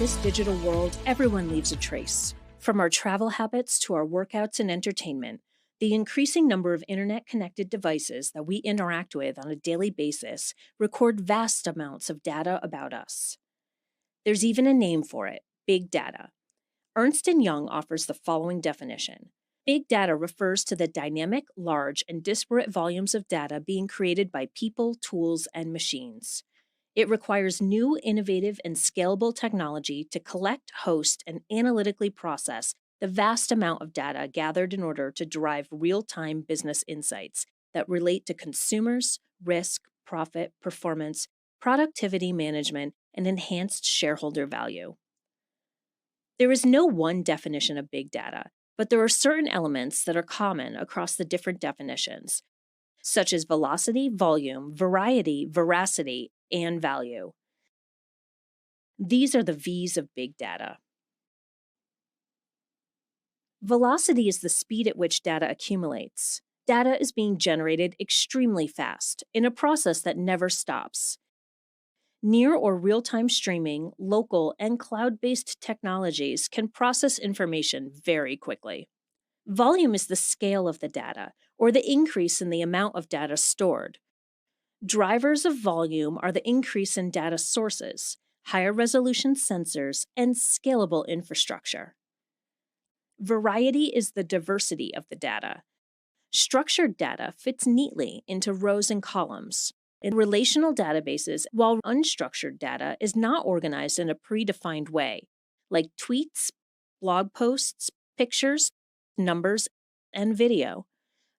this digital world, everyone leaves a trace. From our travel habits to our workouts and entertainment, the increasing number of internet-connected devices that we interact with on a daily basis record vast amounts of data about us. There's even a name for it: big data. Ernst & Young offers the following definition. Big data refers to the dynamic, large, and disparate volumes of data being created by people, tools, and machines. It requires new, innovative, and scalable technology to collect, host, and analytically process the vast amount of data gathered in order to derive real-time business insights that relate to consumers, risk, profit, performance, productivity management, and enhanced shareholder value. There is no one definition of big data, but there are certain elements that are common across the different definitions, such as velocity, volume, variety, veracity, and value. These are the V's of big data. Velocity is the speed at which data accumulates. Data is being generated extremely fast, in a process that never stops. Near or real-time streaming, local, and cloud-based technologies can process information very quickly. Volume is the scale of the data, or the increase in the amount of data stored. Drivers of volume are the increase in data sources, higher resolution sensors, and scalable infrastructure. Variety is the diversity of the data. Structured data fits neatly into rows and columns in relational databases, while unstructured data is not organized in a predefined way, like tweets, blog posts, pictures, numbers, and video.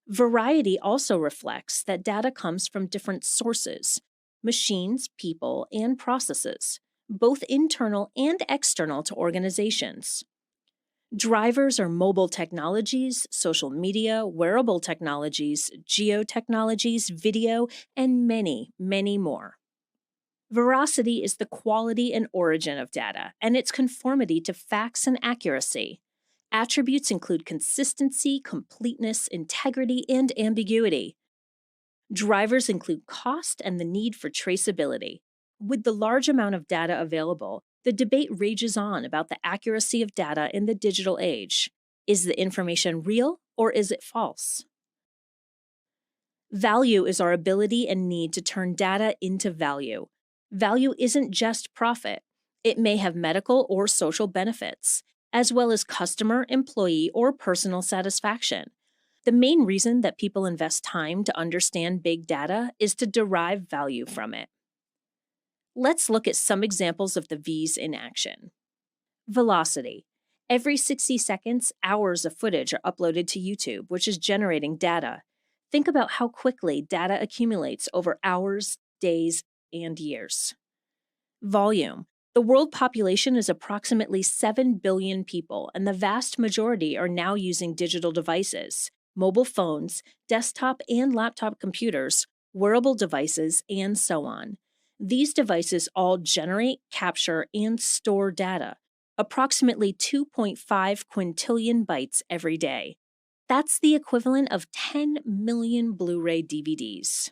Variety also reflects that data comes from different sources: machines, people, and processes, both internal and external to organizations. Drivers are mobile technologies, social media, wearable technologies, geotechnologies, video, and many, many more. Veracity is the quality and origin of data, and its conformity to facts and accuracy. Attributes include consistency, completeness, integrity, and ambiguity. Drivers include cost and the need for traceability. With the large amount of data available, the debate rages on about the accuracy of data in the digital age. Is the information real or is it false? Value is our ability and need to turn data into value. Value isn't just profit. It may have medical or social benefits, as well as customer, employee, or personal satisfaction. The main reason that people invest time to understand big data is to derive value from it. Let's look at some examples of the V's in action. Velocity. Every 60 seconds, hours of footage are uploaded to YouTube, which is generating data. Think about how quickly data accumulates over hours, days, and years. Volume. The world population is approximately 7 billion people, and the vast majority are now using digital devices, mobile phones, desktop and laptop computers, wearable devices, and so on. These devices all generate, capture, and store data, approximately 2.5 quintillion bytes every day. That's the equivalent of 10 million Blu-ray DVDs.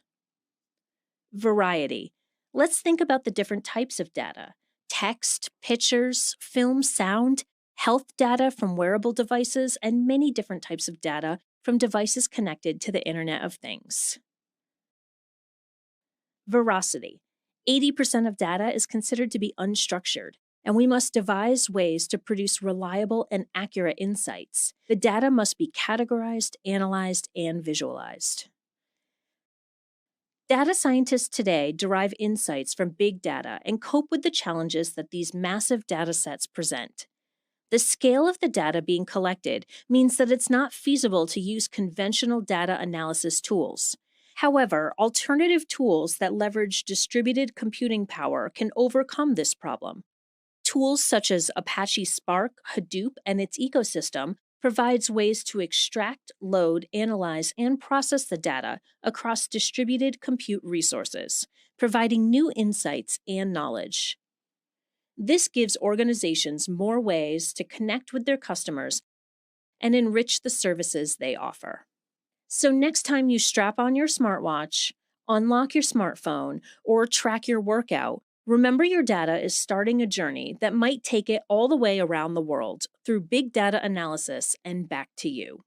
Variety. Let's think about the different types of data: text, pictures, film, sound, health data from wearable devices, and many different types of data from devices connected to the Internet of Things. Veracity. 80% of data is considered to be unstructured, and we must devise ways to produce reliable and accurate insights. The data must be categorized, analyzed, and visualized. Data scientists today derive insights from big data and cope with the challenges that these massive data sets present. The scale of the data being collected means that it's not feasible to use conventional data analysis tools. However, alternative tools that leverage distributed computing power can overcome this problem. Tools such as Apache Spark, Hadoop, and its ecosystem provides ways to extract, load, analyze, and process the data across distributed compute resources, providing new insights and knowledge. This gives organizations more ways to connect with their customers and enrich the services they offer. So next time you strap on your smartwatch, unlock your smartphone, or track your workout, Remember, your data is starting a journey that might take it all the way around the world through big data analysis and back to you.